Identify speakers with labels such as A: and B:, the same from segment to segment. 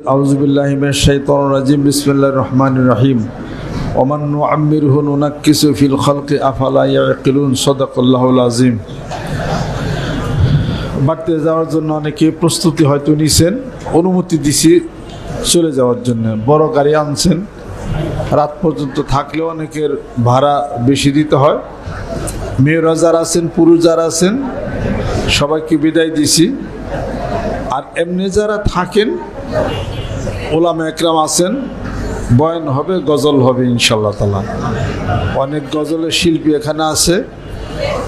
A: আউযুবিল্লাহি মিনাশ শাইতানির রাজিম বিসমিল্লাহির রহমানির রহিম ওমান নুআম্মিরহু নুনাক্কিসু ফিল খালকি আফালা ইয়াকিলুন সাদাকাল্লাহুল আযীম। বাড়তে যাওয়ার জন্য অনেকে প্রস্তুতি হয়তো নিছেন, অনুমতি দিছি চলে যাওয়ার জন্য। বড় গাড়ি আনছেন, রাত পর্যন্ত থাকলেও অনেকের ভাড়া বেশি দিতে হয়। মেয়েরা যারা আছেন, পুরুষ যারা আছেন, সবাইকে বিদায় দিছি। আর এমনি যারা থাকেন, ওলামা একরাম আছেন, বয়ান হবে, গজল হবে ইনশাআল্লাহ তাআলা। অনেক গজলের শিল্পী এখানে আছে।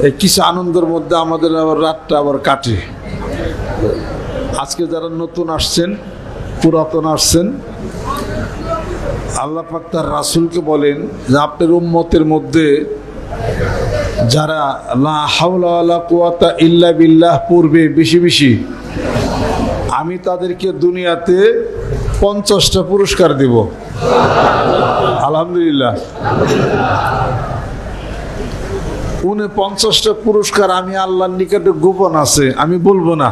A: এই কিছু আনন্দের মধ্যে আমাদের আবার রাতটা আবার কাটে। আজকে যারা নতুন আসছেন, পুরাতন আসছেন, আল্লাহ পাক তার রাসূলকে বলেন যে আপনার উম্মতের মধ্যে যারা লা হাওলা ওয়ালা কুওয়াতা ইল্লা বিল্লাহ পড়বে বেশি বেশি, আমি তাদেরকে দুনিয়াতে 50টা পুরস্কার দেব। আলহামদুলিল্লাহ। 49টা পুরস্কার আমি আল্লাহর নিকটে গোপন আছে, আমি বলবো না।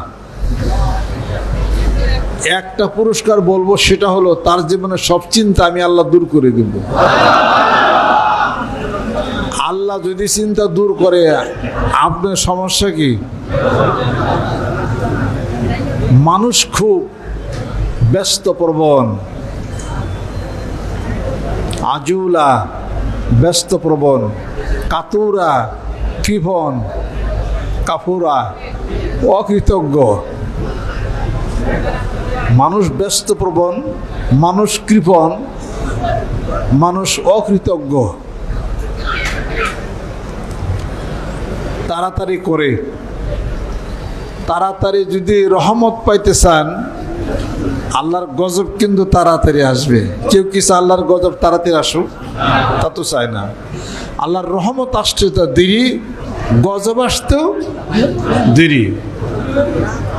A: একটা পুরস্কার বলবো, সেটা হলো তার জীবনে সব চিন্তা আমি আল্লাহ দূর করে দেব। আল্লাহ যদি চিন্তা দূর করে, আপনার সমস্যা কি? মানুষ খুব ব্যস্তপ্রবণ, আজুলা, ব্যস্তপ্রবণ, কাতুরা, কৃপণ, কাফুরা, অকৃতজ্ঞ। মানুষ ব্যস্তপ্রবণ, মানুষ কৃপণ, মানুষ অকৃতজ্ঞ। তাড়াতাড়ি করে, তাড়াতাড়ি যদি রহমত পাইতে চান, আল্লাহর গজব কিন্তু তাড়াতাড়ি আসবে। কেউ কিছু আল্লাহর গজব তাড়াতাড়ি আসুক, তা তো চায় না। আল্লাহর রহমত আসতে তো দেরি, গজব আসতেও দেরি।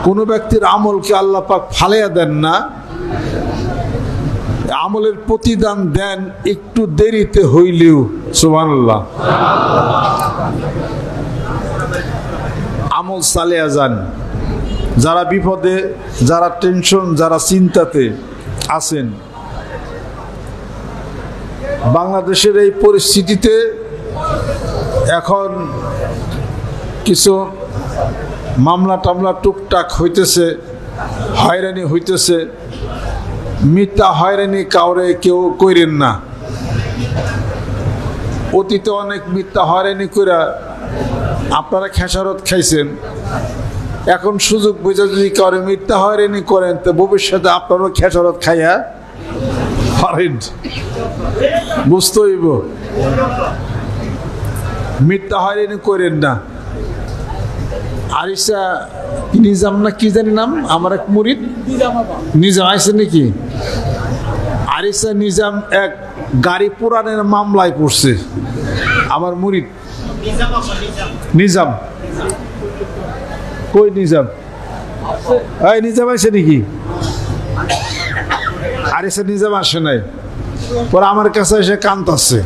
A: কোনো ব্যক্তির আমলকে আল্লাহ পাক ফালাইয়া দেন না, আমলের প্রতিদান দেন একটু দেরিতে হইলেও। সুবহানাল্লাহ। আমল চালিয়ে যান। যারা বিপদে, যারা টেনশন, যারা চিন্তাতে আছেন, বাংলাদেশের এই পরিস্থিতিতে এখন কিছু মামলা টামলা টুকটাক হইতেছে, হয়রানি হইতেছে। মিথ্যা হয়রানি কাউরে কেউ কইরেন না। অতীতে অনেক মিথ্যা হয়রানি কইরা আপনারা খেসারত খাইছেন। এখন সুযোগ বুঝে যদি কাউরে মিথ্যা হয়রানি করেন, তো ভবিষ্যতে আপনারও খেসারত খাইয়া পারেন। বুঝতে হইব, মিথ্যা হয়রানি করেন না। আরিসা নিজাম না কি জানি নাম, আমার এক মুরিদ নিজাম আইসে নাকি? আরিসা নিজাম এক গাড়ি পুরানের মামলায় পড়ছে। আমার মুরিদ নিজাম, কই নিজাম? এই নিজাম আসে নাকি? আরিসা নিজাম আসে নাই। পরে আমার কাছে এসে কাঁদতাছে।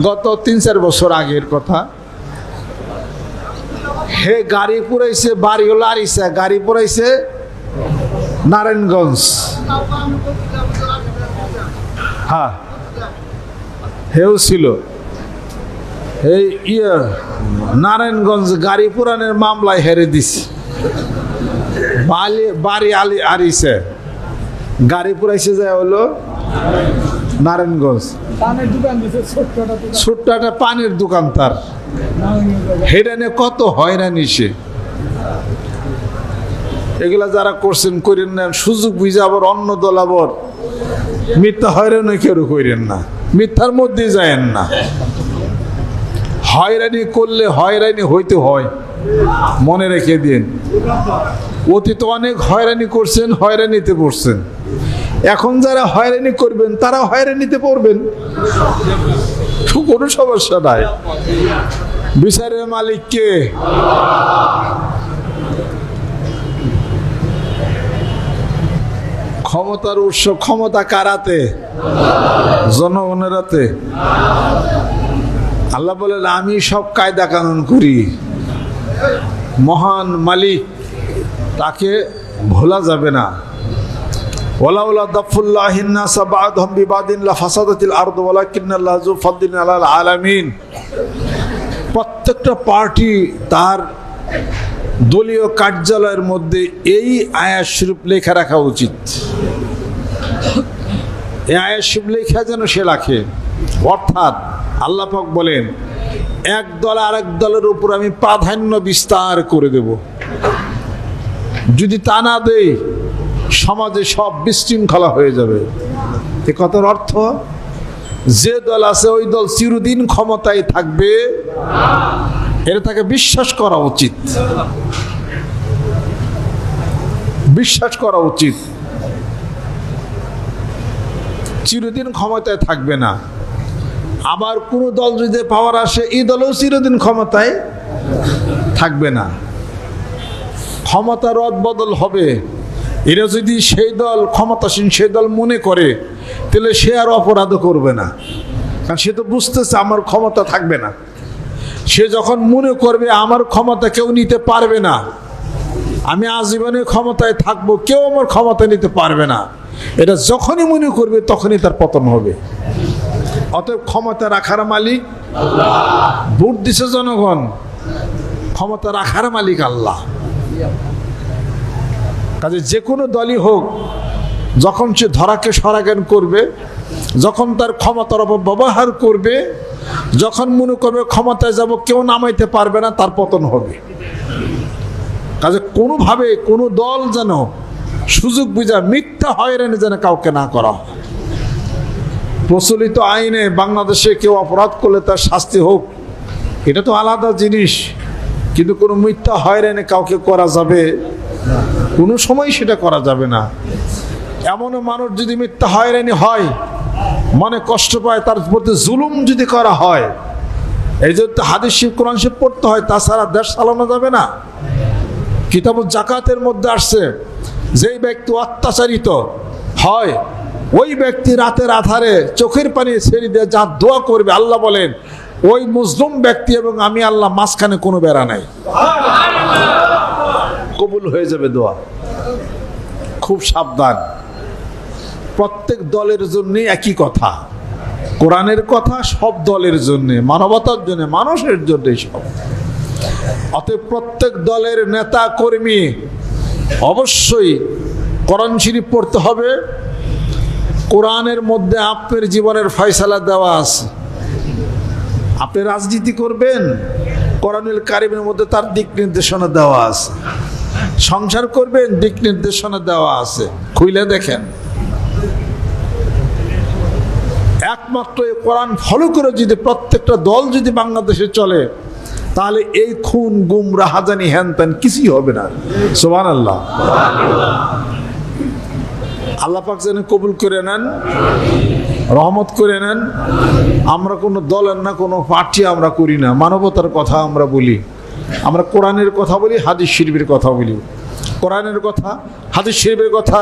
A: গত 3-4 বছর আগের কথা। হে গাড়ি পুরাইছে, বাড়ি হলো আরিসা, গাড়ি পুরাইছে নারায়ণগঞ্জ। হ্যাঁ, হেও ছিল এই নারায়ণগঞ্জ গাড়ি পুরানের মামলায় হেরে দিছে। বাড়ি আরিসা, গাড়ি পুরাইছে যায় হলো নারায়ণগঞ্জ। ছোট্ট একটা পানির দোকান তার। হেরানে কত হয়রানি সে। এগুলা যারা করছেন করেন না। সুযোগ বুঝে আবার অন্য দল আবার মিথ্যা হয়রানি কেউ করেন না, মিথ্যার মধ্যে যায়েন না। হয়রানি করলে হয়রানি হইতে হয়, মনে রেখে দিন। অতীতে অনেক হয়রানি করছেন, হয়রানিতে পড়ছেন। এখন যারা হয়রানি করবেন, তারা হয়রানিতে পড়বেন, কোনো সমস্যা নাই। বিচারের মালিক কে? ক্ষমতার উৎস, ক্ষমতা কারাতে? জনগণের হাতে। আল্লাহ বলেন আমি সব কায়দা কানুন করি। মহান মালিক, তাকে ভোলা যাবে না। ওয়ালাউলা দাফুল্লাহিন নাস বা'দহুম বিবাদিন লাফাসাদাতিল আরদু ওয়ালাকিন্নাল্লাহা যু ফাদলিন আলাল আলামিন। প্রত্যেকটা পার্টি তার দলীয় কার্যালয়ের মধ্যে এই আয়াত শরীফ লেখা রাখা উচিত। এই আয়াত শরীফ লেখা যেন সে রাখে। অর্থাৎ আল্লাহ পাক বলেন, এক দল আরেক দলের উপর আমি প্রাধান্য বিস্তার করে দেব। যদি তা না দেই সমাজে সব বিশৃঙ্খলা হয়ে যাবে। এ কথার অর্থ, যে দল আছে ওই দল চিরদিন ক্ষমতায় থাকবে এটা তাকে বিশ্বাস করা উচিত, বিশ্বাস করা উচিত। চিরদিন ক্ষমতায় থাকবে না। আবার কোন দল যদি পাওয়ার আসে এই দলও চিরদিন ক্ষমতায় থাকবে না। ক্ষমতা রদ বদল হবে। এরা যদি সেই দল ক্ষমতাসীন সেই দল মনে করে তাহলে সে আর অপরাধ করবে না, কারণ সে তো বুঝতেছে আমার ক্ষমতা থাকবে না। সে যখন মনে করবে আমার ক্ষমতা কেউ নিতে পারবে না, আমি আজীবনে ক্ষমতায় থাকবো, কেউ আমার ক্ষমতা নিতে পারবে না, এটা যখনই মনে করবে তখনই তার পতন হবে। অতএব ক্ষমতা রাখার মালিক আল্লাহ। ভোট দিছে জনগণ, ক্ষমতা রাখার মালিক আল্লাহ। কাজে যে কোনো দলই হোক, যখন সে ধরাকে সরাজ্ঞান করবে, যখন তার ক্ষমতার অপব্যবহার করবে, যখন মনে করবে ক্ষমতায় যাব কেউ নামাইতে পারবে না, তার পতন হবে। কাজে কোনোভাবে কোনো দল যেন সুযোগ বুঝা মিথ্যা হয়রানি যেন কাউকে না করা হয়। প্রচলিত আইনে বাংলাদেশে কেউ অপরাধ করলে তার শাস্তি হোক, এটা তো আলাদা জিনিস, কিন্তু কোনো মিথ্যা হয়রানি কাউকে করা যাবে কোনো সময় সেটা করা যাবে না। এমনও মানুষ যদি মিথ্যা হয়রানি হয়, মনে কষ্ট পায়, তার প্রতি জুলুম যদি করা হয়, এই জন্য হাদিস শরীফ কোরআন শরীফ পড়তে হয়, তাছাড়া দেশ চালানো যাবে না। কিতাবুল জাকাতের মধ্যে আসছে, যেই ব্যক্তি অত্যাচারিত হয় ওই ব্যক্তি রাতের আধারে চোখের পানি ছেড়ে দিয়ে যা দোয়া করবে, আল্লাহ বলেন ওই মুসলিম ব্যক্তি এবং আমি আল্লাহ মাঝখানে কোনো বেড়া নাই, কবুল হয়ে যাবে দোয়া। খুব সাবধান। প্রত্যেক দলের জন্য একই কথা, কোরআনের কথা সব দলের জন্য, মানবতার জন্য, মানুষের জন্য সব। অতএব প্রত্যেক দলের নেতা কর্মী অবশ্যই কোরআন শরীফ পড়তে হবে। কোরআনের মধ্যে আপনার জীবনের ফয়সালা দেওয়া আছে। আপনি রাজনীতি করবেন, কোরআনুল কারীমের মধ্যে তার দিক নির্দেশনা দেওয়া আছে। সংসার করবেন, দিক নির্দেশনা দেওয়া আছে, খুইলে দেখেন। একমাত্র এই কোরআন ফলো করে যদি প্রত্যেকটা দল যদি বাংলাদেশে চলে, তাহলে এই খুন গুম রাহাজানি হ্যান ত্যান কিছুই হবে না। সুবহানাল্লাহ। আল্লাহ পাক যেন কবুল করে নেন, রহমত করে নেন। আমরা কোনো দলের না কোনো পার্টি আমরা করি না, মানবতার কথা আমরা বলি। আমরা কোরআনের কথা বলি, হাদিস শরীফের কথা বলি। কোরআনের কথা, হাদিস শরীফের কথা।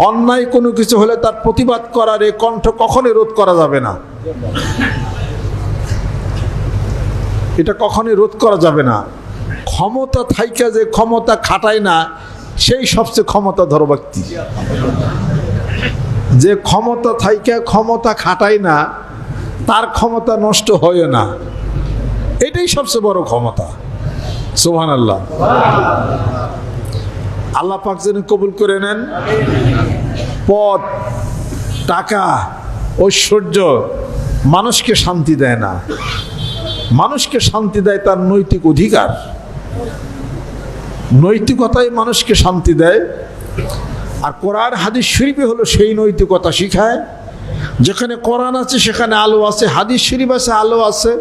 A: অন্যায় কোনো কিছু হলে তার প্রতিবাদ করার এই কণ্ঠ কখনোই রোধ করা যাবে না, এটা কখনোই রোধ করা যাবে না। ক্ষমতা থাইকা যে ক্ষমতা খাটায় না, সেই সবচেয়ে ক্ষমতাধর ব্যক্তি। যে ক্ষমতা থাইকা ক্ষমতা খাটায় না, তার ক্ষমতা নষ্ট হয় না, এটাই সবচেয়ে বড় ক্ষমতা। সুবহানাল্লাহ। আল্লাহ পাক যেন কবুল করে নেন। পদ, টাকা, ঐশ্বর্য মানুষকে শান্তি দেয় না। মানুষকে শান্তি দেয় তার নৈতিক অধিকার। নৈতিকতাই মানুষকে শান্তি দেয়। আর কোরআন হাদিস শরীফে হলো সেই নৈতিকতা শিখায়। যেখানে কোরআন আছে সেখানে আলো আছে, হাদিস শরীফ আছে আলো আছে।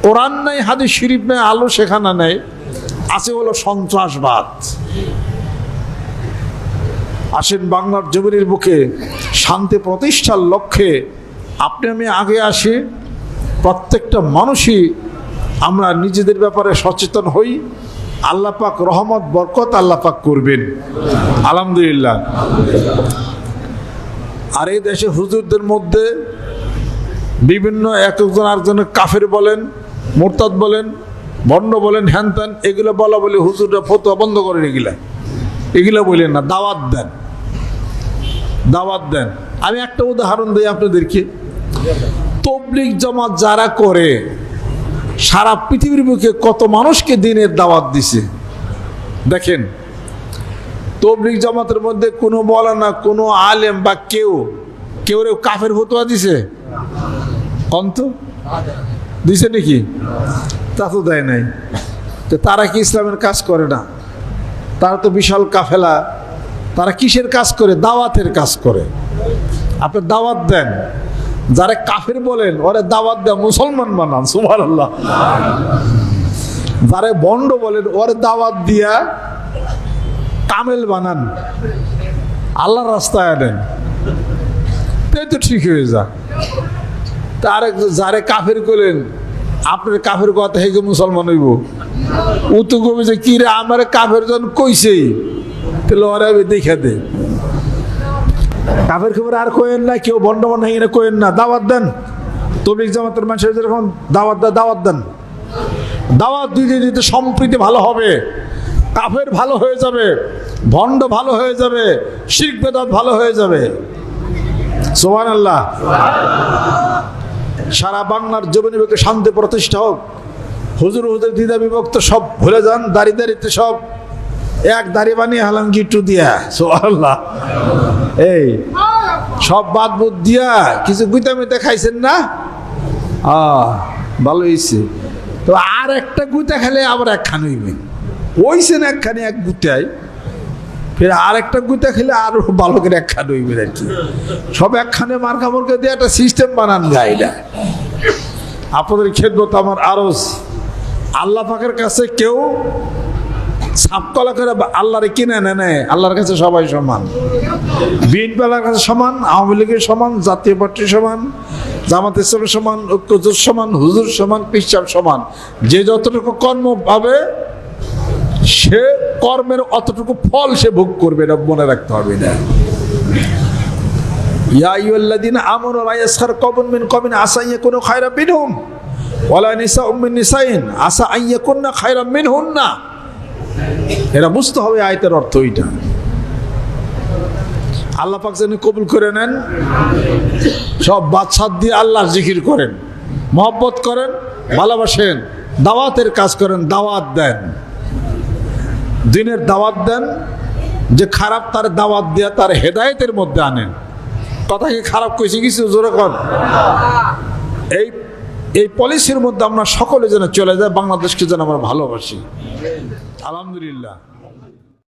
A: কোরআন নাই, হাদিস শরীফ নাই, আলো সেখানে নেই, আছে হলো সন্ত্রাসবাদ। আসেন বাংলার জমিনের বুকে শান্তি প্রতিষ্ঠার লক্ষ্যে আপনি আমি আগে আসি। প্রত্যেকটা মানুষই আমরা নিজেদের ব্যাপারে সচেতন হই। আল্লাহ পাক রহমত বরকত আল্লাহ পাক করবেন, আলহামদুলিল্লাহ। আর এই দেশে হুজুরদের মধ্যে বিভিন্ন একজন আরেকজনের কাফের বলেন, মুরতাদ বলেন, বন্ড বলেন, হ্যান ত্যান, এগুলো বলা বলে হুজুররা ফতোয়া বন্ধ করেন। এগুলা বলেন না, দাওয়াত দেন। দাওয়াত দেন। আমি একটা উদাহরণ দিই আপনাদেরকে। তবলিগ জামাত যারা করে সারা পৃথিবীর বুকে কত মানুষকে দিনের দাওয়াত দিছে দেখেন। তবলিগ জামাতের মধ্যে কোনো মওলানা, কোনো আলেম বা কেউ কাফের ফতোয়া দিছে? অন্ত দিছে নাকি? তা তো দেয় নাই। তো তারা কি ইসলামের কাজ করে না? তারা তো বিশাল কাফেলা। তারা কিসের কাজ করে? দাওয়াতের কাজ করে। আপনি দাওয়াত দেন, যারা কাফের বলেন ওরে দাওয়াত দেন, মুসলমান বানান। সুবহানাল্লাহ। যারা বন্ড বলেন ওরে দাওয়াত দিয়া কামেল বানান, আল্লাহর রাস্তায় আনেন, তাই তো ঠিক হয়ে যা। তার যারে কাফের করলেন, আপনার কাফের কথা হেগে মুসলমান হইব। ও তো কবে যে কি রে আমার কাফের জন কইছেই, তাহলে ওরা দেখে দে। কাফের খবর আর কইেন না, কেউ বন্ড বন্ড হেগে কইেন না। দাওয়াত দেন। তবলিগ জামাতের মানুষের যেরকম দাওয়াত দেন। দাওয়াত দিতে দিতে সম্প্রীতি ভালো হবে, কাফের ভালো হয়ে যাবে, ভণ্ড ভালো হয়ে যাবে, শিরক বেদাত ভালো হয়ে যাবে। সুবহানাল্লাহ। সারা বাংলার জমিনে বুকে শান্তি প্রতিষ্ঠা হোক। হুজুর দ্বিধা বিভক্ত সব ভুলে যান, দাড়িতে সব এক দাড়ি বানিয়ে হালাম গিট্টু দিয়া। সুবহানাল্লাহ। এই সব বাদ বুদ দিয়া কিছু গুইতা মিতা খাইছেন না? ভালো হয়েছে। তো আর একটা গুইতা খেলে আবার একখান হইবেন। ওইছেন একখানে এক গুতায়, ফের আর একটা গুতা খেলে আরো ভালো করে একখান হইবেন আর কি। সব একখানে মার্কা মুরকা দিয়ে একটা সিস্টেম বানান গাইডা। আপনাদের খেদমত আমার আরজ। আল্লাহ পাকের কাছে কেউ সাপকলা করে আল্লাহরে কিনে নেয়। আল্লাহর কাছে সবাই সমান। বিএনপির কাছে সমান, আওয়ামী লীগের সমান, জাতীয় পার্টির সমান, জামাত ইসলামের সমান, ঐক্যজোট সমান, হুজুর সমান, পিসাব সমান। যে যতটুকু কর্ম পাবে সে কর্মের অতটুকু ফল সে ভোগ করবে, এটা মনে রাখতে হবে। না ইয়া আইয়ুহাল্লাযীনা আমানু লা ইয়াসখার কওমুম মিন কওমিন আসা আন ইয়াকুনু খায়রাম মিনহুম ওয়ালা নিসাউম মিন নিসাইন আসা আন ইয়াকুননা খায়রাম মিনহুন্না। এটা বুঝতে হবে আয়াতের অর্থ এইটা। আল্লাহ পাক যেন কবুল করে নেন। সব বাদশাহ দিয়ে আল্লাহর জিকির করেন, মহব্বত করেন, ভালোবাসেন, দাওয়াতের কাজ করেন, দাওয়াত দেন, দিনের দাওয়াত দেন। যে খারাপ তার দাওয়াত দেয়া তার হেদায়েতের মধ্যে আনেন। কথা কি খারাপ কইছে কিছু? জোরে কর। এই পলিসির মধ্যে আমরা সকলে যেন চলে যায়, বাংলাদেশকে যেন আমরা ভালোবাসি। আলহামদুলিল্লাহ।